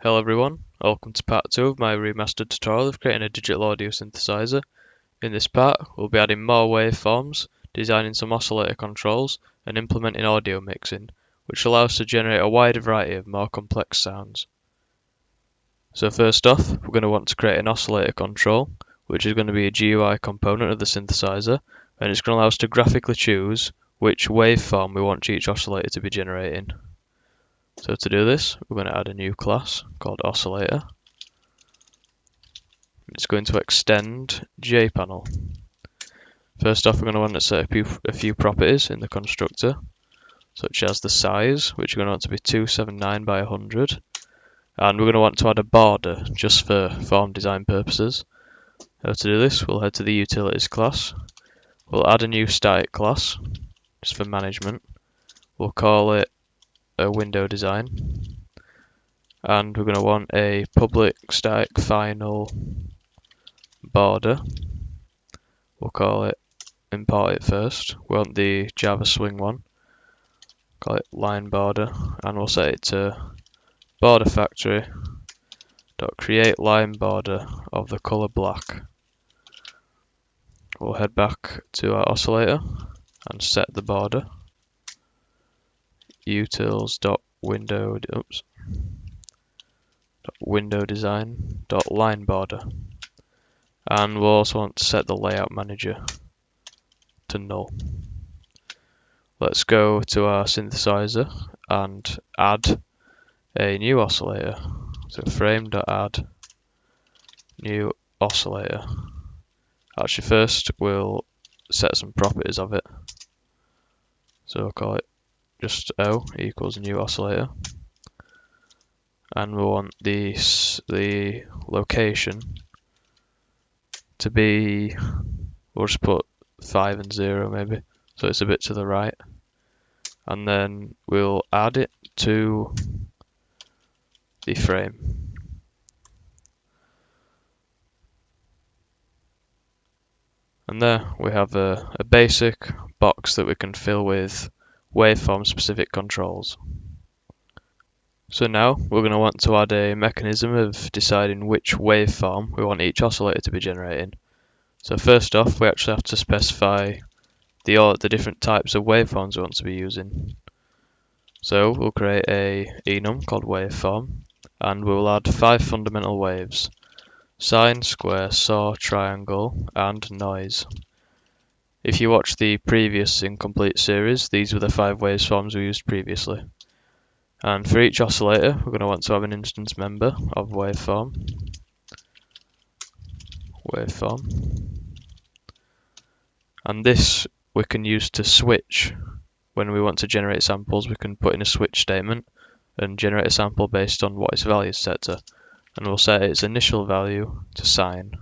Hello everyone, welcome to part 2 of my remastered tutorial of creating a digital audio synthesizer. In this part, we'll be adding more waveforms, designing some oscillator controls, and implementing audio mixing, which allows us to generate a wider variety of more complex sounds. So first off, we're going to want to create an oscillator control, which is going to be a GUI component of the synthesizer, and it's going to allow us to graphically choose which waveform we want each oscillator to be generating. So to do this, we're going to add a new class called Oscillator. It's going to extend JPanel. First off, we're going to want to set a few properties in the constructor, such as the size, which we're going to want to be 279 by 100, and we're going to want to add a border just for form design purposes. How to do this, we'll head to the Utilities class. We'll add a new static class, just for management. We'll call it a window design, and we're going to want a public static final border. We'll call it import it first. We want the Java swing one, call it line border, and we'll set it to border factory dot create line border of the color black. We'll head back to our oscillator and set the border. Utils.window design line border, and we'll also want to set the layout manager to null. Let's go to our synthesizer and add a new oscillator. So frame.add new oscillator. Actually, first we'll set some properties of it. So we'll call it just O equals new oscillator, and we'll want the location to be, we'll just put 5 and 0 maybe, so it's a bit to the right, and then we'll add it to the frame. And there we have a basic box that we can fill with waveform specific controls. So now we're going to want to add a mechanism of deciding which waveform we want each oscillator to be generating. So first off, we actually have to specify the different types of waveforms we want to be using. So we'll create a enum called waveform, and we'll add 5 fundamental waves: sine, square, saw, triangle, and noise. If you watch the previous incomplete series, these were the 5 waveforms we used previously. And for each oscillator, we're going to want to have an instance member of waveform. And this we can use to switch. When we want to generate samples, we can put in a switch statement and generate a sample based on what its value is set to. And we'll set its initial value to sine.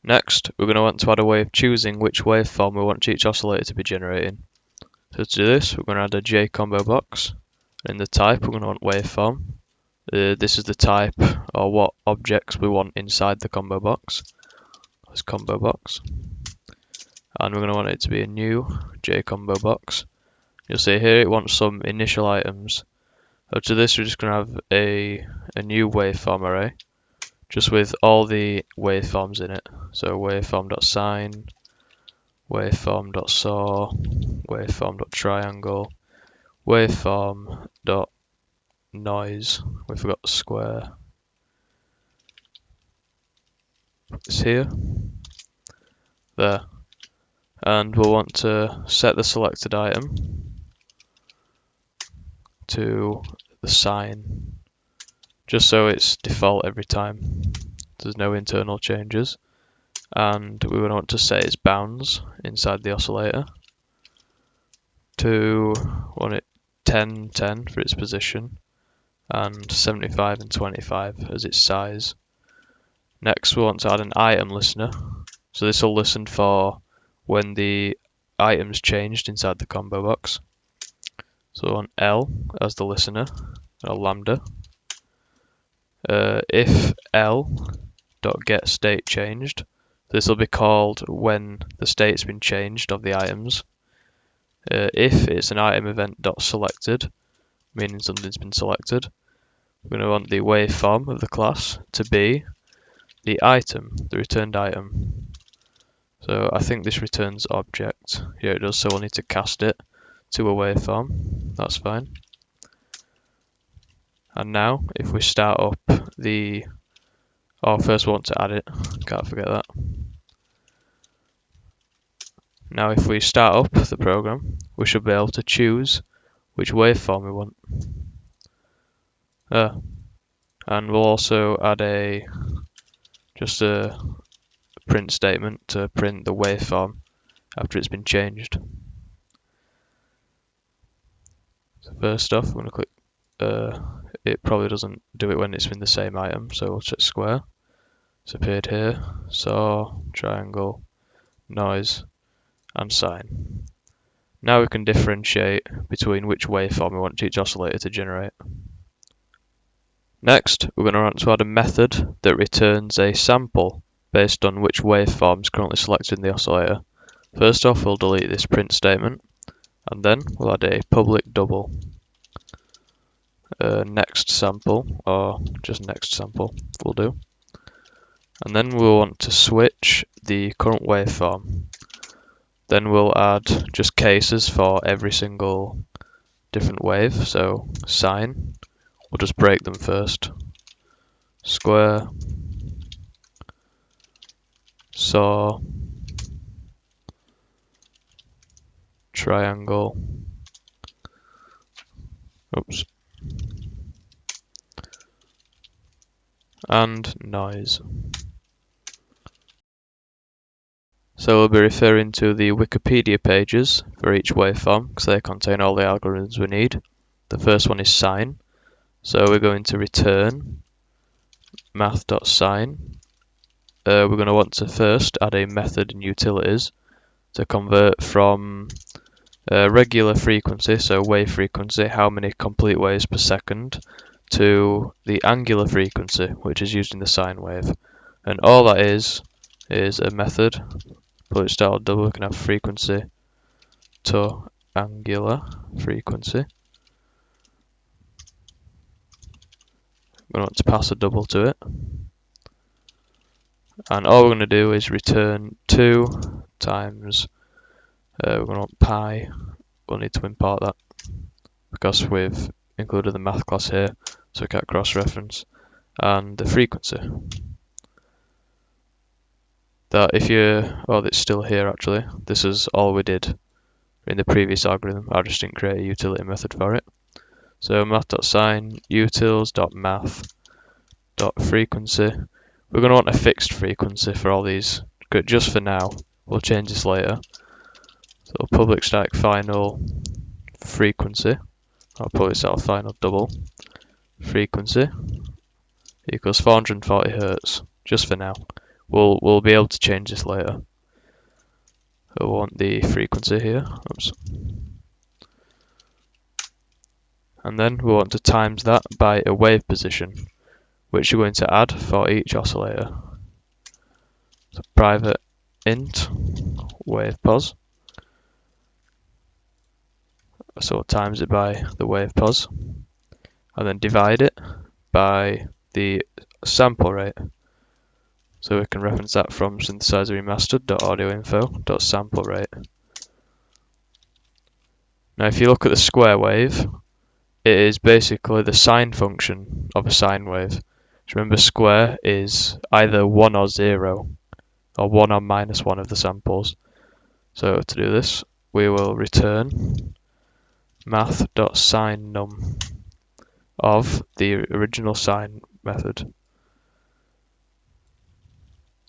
Next, we're going to want to add a way of choosing which waveform we want each oscillator to be generating. So to do this, we're going to add a JCombo box. In the type, we're going to want waveform. This is the type or what objects we want inside the combo box. This combo box. And we're going to want it to be a new JCombo box. You'll see here it wants some initial items. So to this, we're just going to have a new waveform array, just with all the waveforms in it. So waveform.sine, waveform.saw, waveform.triangle, waveform.noise. We forgot the square. Put this here. There. And we'll want to set the selected item to the sine, just so it's default every time. There's no internal changes. And we would want to set its bounds inside the oscillator to want it 10, 10 for its position, and 75 and 25 as its size. Next, we want to add an item listener. So this will listen for when the items changed inside the combo box. So we want L as the listener, a lambda. If L.getState changed, this will be called when the state's been changed of the items. If it's an item event.selected, meaning something's been selected, we're going to want the waveform of the class to be the item, the returned item. So I think this returns object. Yeah, it does, so we'll need to cast it to a waveform. That's fine. And now, if we start up the... Oh, first we want to add it. Can't forget that. Now if we start up the program, we should be able to choose which waveform we want. And we'll also add just a print statement to print the waveform after it's been changed. So first off, we're going to click, it probably doesn't do it when it's in the same item, so we'll check square. It's appeared here, saw, triangle, noise, and sine. Now we can differentiate between which waveform we want each oscillator to generate. Next, we're going to want to add a method that returns a sample based on which waveform is currently selected in the oscillator. First off, we'll delete this print statement, and then we'll add a public double next sample, or just next sample will do. And then we'll want to switch the current waveform. Then we'll add just cases for every single different wave, so sine, we'll just break them first. Square, saw, triangle, oops, and noise. So we'll be referring to the Wikipedia pages for each waveform because they contain all the algorithms we need. The first one is sine, so we're going to return math.sine. We're going to want to first add a method in utilities to convert from regular frequency, so wave frequency, how many complete waves per second, to the angular frequency, which is used in the sine wave. And all that is a method. Public style double, we can have frequency to angular frequency. We're going to want to pass a double to it. And all we're going to do is return 2 times, we're going to want pi, we'll need to import that because we've included the math class here, so we can't cross-reference, and the frequency. That if it's still here actually, this is all we did in the previous algorithm, I just didn't create a utility method for it. So math.sine utils.math.frequency. We're going to want a fixed frequency for all these, just for now, we'll change this later. So public static final frequency, or public static final double frequency equals 440 Hz, just for now. We'll be able to change this later. We'll want the frequency here. Oops. And then we'll want to times that by a wave position, which you're going to add for each oscillator. So private int wave pos. So we'll times it by the wave pos, and then divide it by the sample rate. So we can reference that from synthesizer remastered.audioinfo.sample rate. Now if you look at the square wave, it is basically the sine function of a sine wave. So remember, square is either 1 or 0, or 1 or minus 1 of the samples. So to do this, we will return math.sine_num of the original sine method.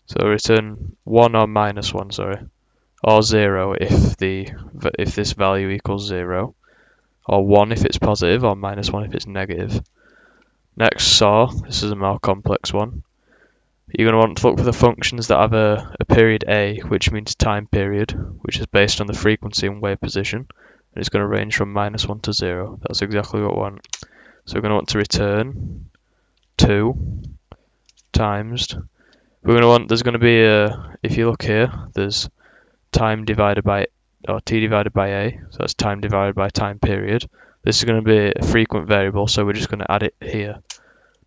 So return 1 or minus 1, or 0 if this value equals 0, or 1 if it's positive, or minus 1 if it's negative. Next, saw, this is a more complex one. You're going to want to look for the functions that have a period A, which means time period, which is based on the frequency and wave position, and it's going to range from minus 1 to 0. That's exactly what we want. So we're going to want to return 2 times. We're going to want, there's going to be if you look here, there's time divided by, or t divided by a, so that's time divided by time period. This is going to be a frequent variable, so we're just going to add it here.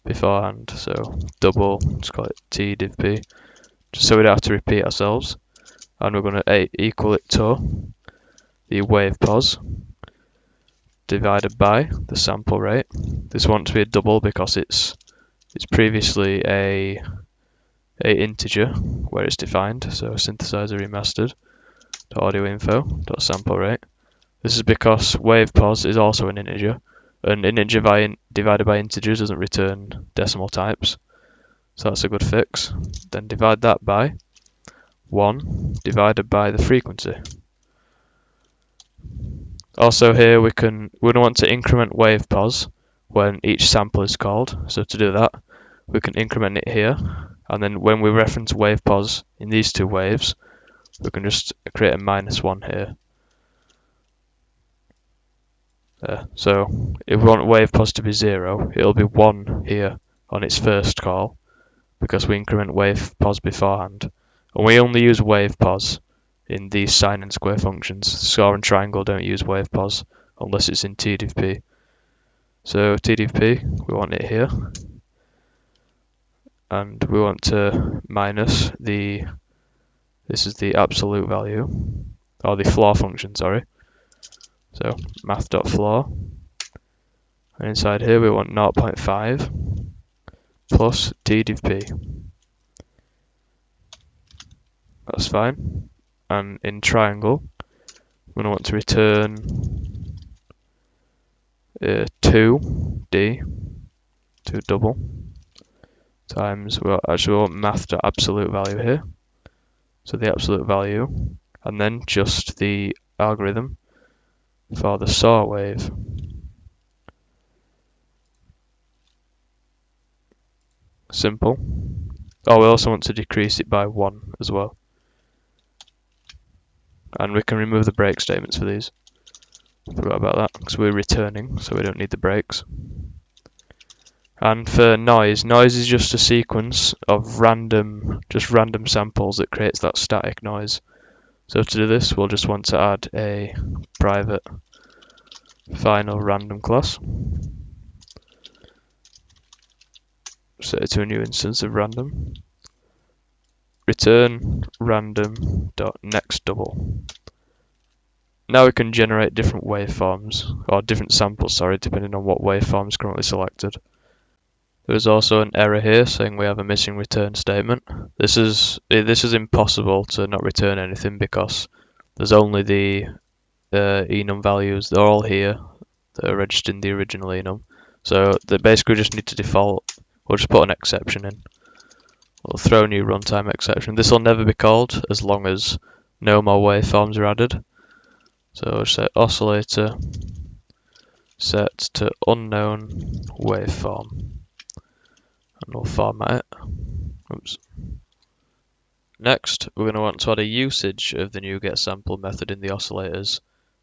beforehand. So double, let's call it t div p, just so we don't have to repeat ourselves. And we're going to equal it to the wave pos divided by the sample rate. This wants to be a double because it's previously a integer where it's defined. So synthesizer remastered audio info sample rate. This is because wave pos is also an integer, and integer divided by integers doesn't return decimal types, so that's a good fix. Then divide that by 1 divided by the frequency. Also here we don't want to increment wave pos when each sample is called, so to do that we can increment it here, and then when we reference wave pos in these two waves we can just create a -1 here. So if we want wave pos to be 0, it'll be 1 here on its first call because we increment wave pos beforehand. And we only use wave pos in these sine and square functions. Score and triangle don't use wave pos unless it's in t div p. So t div p, we want it here. And we want to minus this is the absolute value, or the floor function, sorry. So math.floor, and inside here we want 0.5 plus t div p. That's fine. And in triangle, we're going to want to return 2d, 2 double, times, well, actually we want math.absolute value here. So the absolute value, and then just the algorithm for the saw wave. Simple. Oh, we also want to decrease it by 1 as well. And we can remove the break statements for these. Forgot about that because we're returning, so we don't need the breaks. And for noise is just a sequence of random samples that creates that static noise. So to do this, we'll just want to add a private final random class. Set it to a new instance of random. Return random.nextDouble. Now we can generate different waveforms, or different samples, sorry, depending on what waveform is currently selected. There is also an error here saying we have a missing return statement. This is impossible to not return anything because there's only the enum values. They're all here. They're registered in the original enum. So they basically just need to default. We'll just put an exception in. We'll throw a new runtime exception. This will never be called as long as no more waveforms are added. So we'll say oscillator set to unknown waveform, and we'll format it. Oops. Next, we're going to want to add a usage of the new getSample method in the oscillators,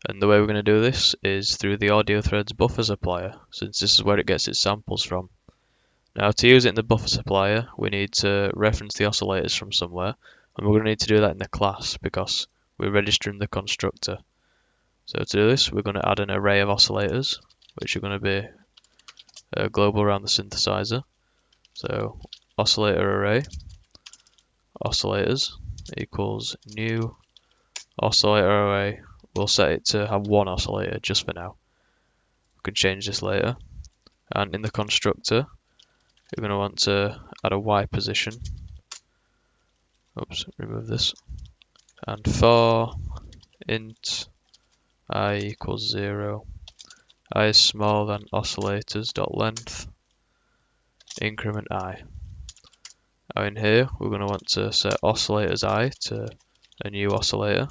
and the way we're going to do this is through the audio threads buffer supplier, since this is where it gets its samples from. Now, to use it in the buffer supplier, we need to reference the oscillators from somewhere, and we're going to need to do that in the class because we're registering the constructor. So to do this, we're going to add an array of oscillators, which are going to be global around the synthesizer. So oscillator array, oscillators equals new oscillator array. We'll set it to have 1 oscillator just for now. We can change this later. And in the constructor, we're going to want to add a Y position. Oops, remove this. And for int I equals 0, I is smaller than oscillators.length, increment I. Now in here, we're going to want to set oscillators I to a new oscillator,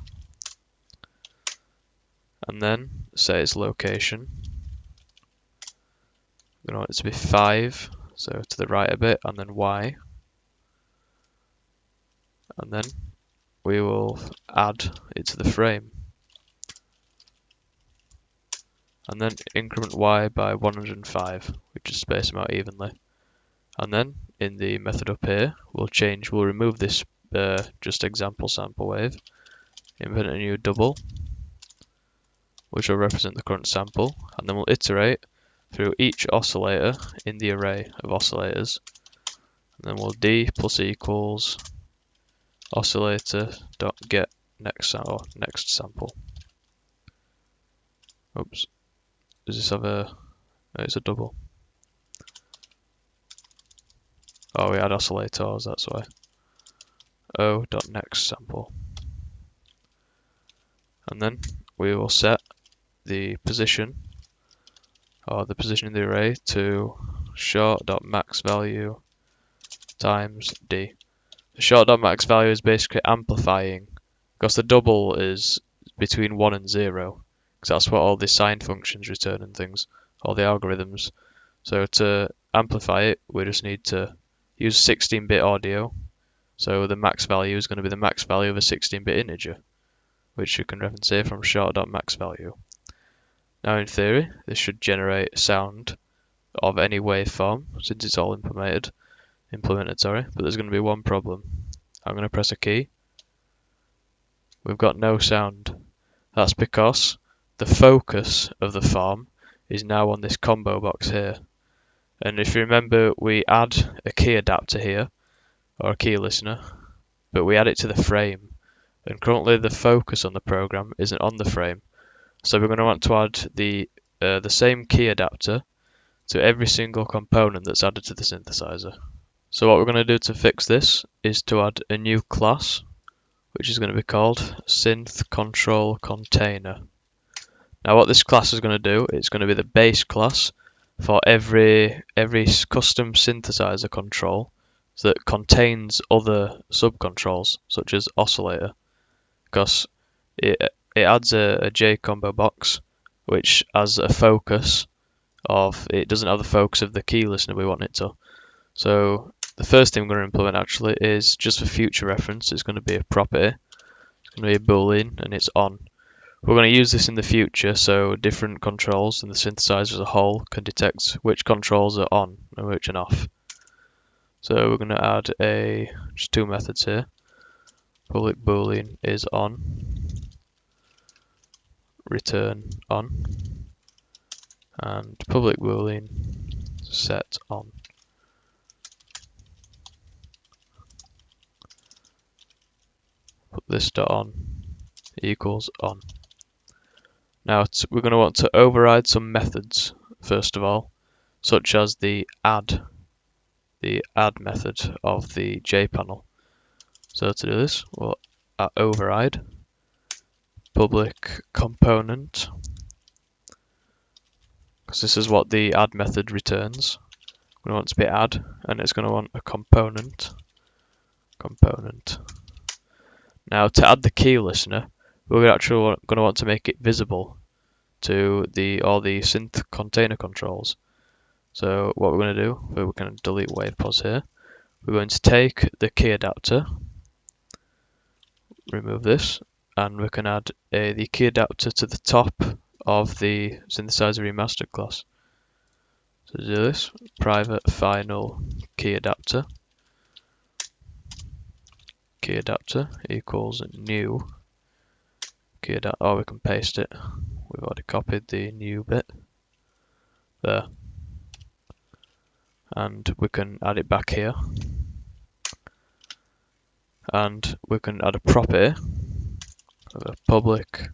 and then set its location. We're going to want it to be 5, so to the right a bit, and then Y. And then we will add it to the frame. And then increment Y by 105, we just space them out evenly. And then in the method up here, we'll remove this just example sample wave, invent a new double, which will represent the current sample, and then we'll iterate through each oscillator in the array of oscillators. And then we'll d plus equals oscillator dot get next sample. Oops. Does this have a? Oh, it's a double. Oh, we had oscillators, that's why. O dot next sample. And then we will set the position, or the position in the array, to short.max value times d. The short.max value is basically amplifying, because the double is between 1 and 0, because that's what all the sine functions return and things, all the algorithms. So to amplify it, we just need to use 16-bit audio. So the max value is going to be the max value of a 16-bit integer, which you can reference here from short.max value. Now in theory, this should generate sound of any waveform, since it's all implemented, but there's going to be one problem. I'm going to press a key. We've got no sound. That's because the focus of the form is now on this combo box here. And if you remember, we add a key adapter here, or a key listener, but we add it to the frame. And currently the focus on the program isn't on the frame. So we're going to want to add the same key adapter to every single component that's added to the synthesizer. So what we're going to do to fix this is to add a new class, which is going to be called synth control container. Now what this class is going to do, it's going to be the base class for every custom synthesizer control that contains other subcontrols, such as oscillator, because it adds a J combo box, which has a focus of, it doesn't have the focus of the key listener we want it to. So the first thing we're going to implement actually is, just for future reference, it's going to be a property. It's going to be a boolean, and it's on. We're going to use this in the future, so different controls and the synthesizer as a whole can detect which controls are on and which are off. So we're going to add just two methods here. Public boolean is on, return on, and public boolean set on. Put this dot on equals on. Now we're going to want to override some methods first of all, such as the add method of the JPanel. So to do this, we'll override public component, because this is what the add method returns. We want it to be add, and it's going to want a component. Now to add the key listener, we're actually going to want to make it visible to all the synth container controls. So what we're going to do, we're going to delete WavePos here. We're going to take the key adapter, remove this, and we can add the key adapter to the top of the synthesizer remastered class. So to do this, private final key adapter equals new key adapter. Oh, we can paste it. We've already copied the new bit there, and we can add it back here, and we can add a property of a public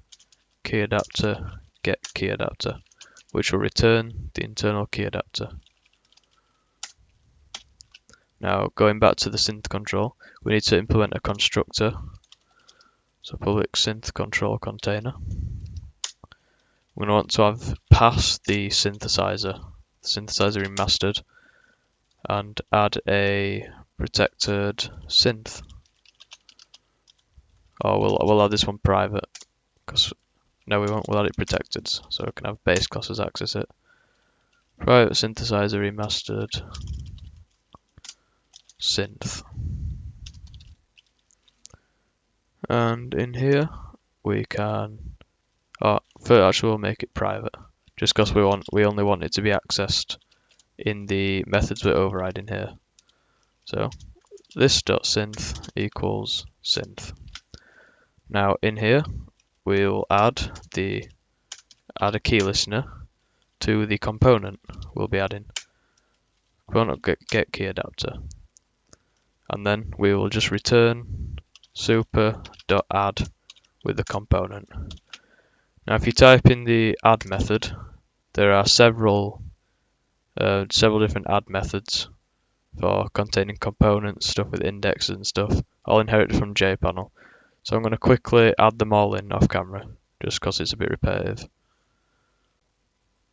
key adapter get key adapter, which will return the internal key adapter. Now going back to the synth control, we need to implement a constructor. So public synth control container. We're going to want to have pass the synthesizer remastered, and add a protected synth. Oh, we'll add this one private, because no, we won't. We'll add it protected, so we can have base classes access it. Private synthesizer remastered synth, and in here we can. First, actually, we'll make it private, just because we only want it to be accessed in the methods we're overriding here. So this.synth equals synth. Now in here we'll add a key listener to the component we'll be adding. Component get key adapter. And then we will just return super.add with the component. Now if you type in the add method, there are several different add methods for containing components, stuff with indexes and stuff, all inherited from JPanel. So I'm going to quickly add them all in off camera, just because it's a bit repetitive.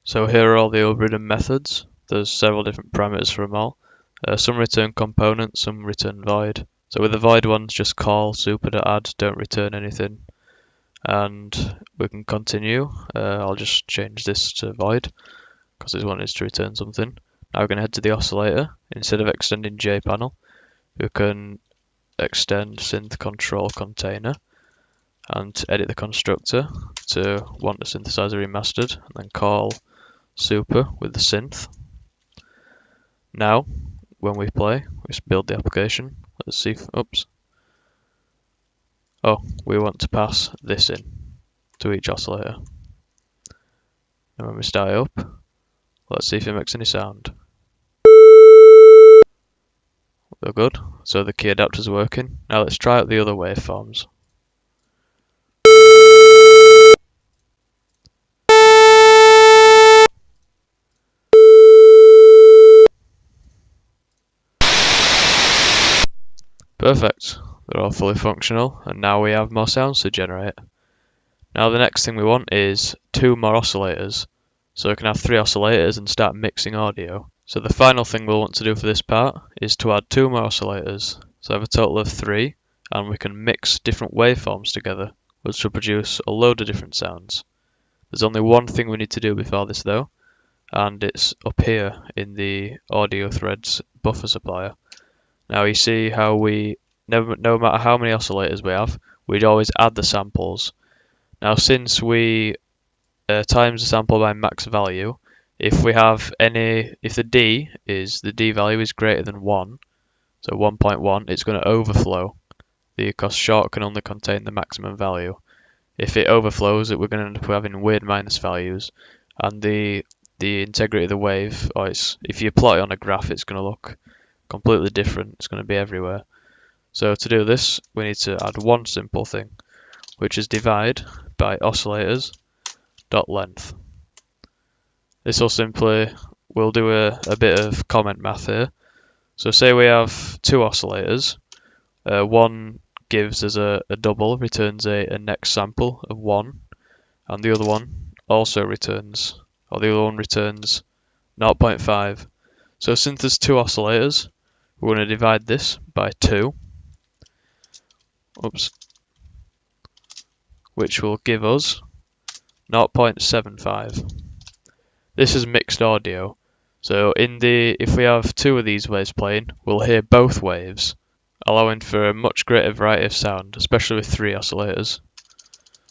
So here are all the overridden methods. There's several different parameters for them all. Some return components, some return void. So with the void ones, just call super.add, don't return anything. And we can continue. I'll just change this to void, because it wanted to return something. Now we're going to head to the oscillator. Instead of extending JPanel, we can extend synth control container and edit the constructor to want the synthesizer remastered, and then call super with the synth. Now, when we play, we build the application. Let's see if, oops. Oh, we want to pass this in to each oscillator. And when we start it up, let's see if it makes any sound. We're good. So the key adapter's working. Now let's try out the other waveforms. Perfect. They're all fully functional, and now we have more sounds to generate. Now the next thing we want is 2 more oscillators. So we can have 3 oscillators and start mixing audio. So the final thing we'll want to do for this part is to add 2 more oscillators. So I have a total of 3, and we can mix different waveforms together, which will produce a load of different sounds. There's only one thing we need to do before this though, and it's up here in the audio threads buffer supplier. Now you see how we, no matter how many oscillators we have, we'd always add the samples. Now since we times the sample by max value, if the D value is greater than 1, so 1.1, it's going to overflow, because short can only contain the maximum value. If it overflows, we're going to end up having weird minus values, and the integrity of the wave, if you plot it on a graph, it's going to look completely different. It's going to be everywhere. So to do this, we need to add one simple thing, which is divide by oscillators.length. This will simply, we'll do a bit of comment math here. So say we have 2 oscillators. One gives us a double, returns a next sample of 1, and the other one also returns, or the other one returns 0.5. So since there's 2 oscillators, we're going to divide this by 2, which will give us 0.75. This is mixed audio, so if we have 2 of these waves playing, we'll hear both waves, allowing for a much greater variety of sound, especially with 3 oscillators.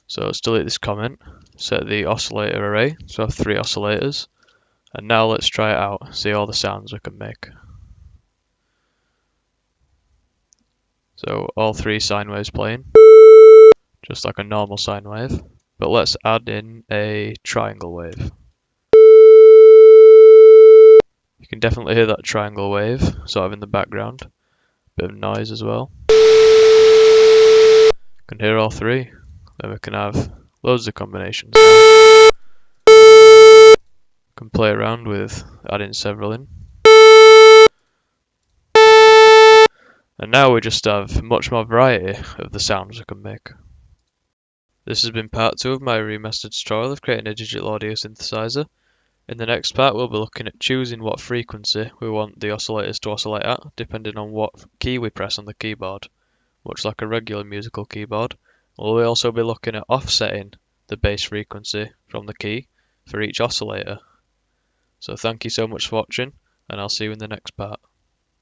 So let's delete this comment, set the oscillator array, so I have 3 oscillators, and now let's try it out, see all the sounds we can make. So all 3 sine waves playing, just like a normal sine wave, but let's add in a triangle wave. You can definitely hear that triangle wave sort of in the background, bit of noise as well. You can hear all 3, then we can have loads of combinations. Can play around with adding several in. And now we just have much more variety of the sounds we can make. This has been part 2 of my remastered tutorial of creating a digital audio synthesizer. In the next part we'll be looking at choosing what frequency we want the oscillators to oscillate at, depending on what key we press on the keyboard, much like a regular musical keyboard. We'll also be looking at offsetting the bass frequency from the key for each oscillator. So thank you so much for watching, and I'll see you in the next part.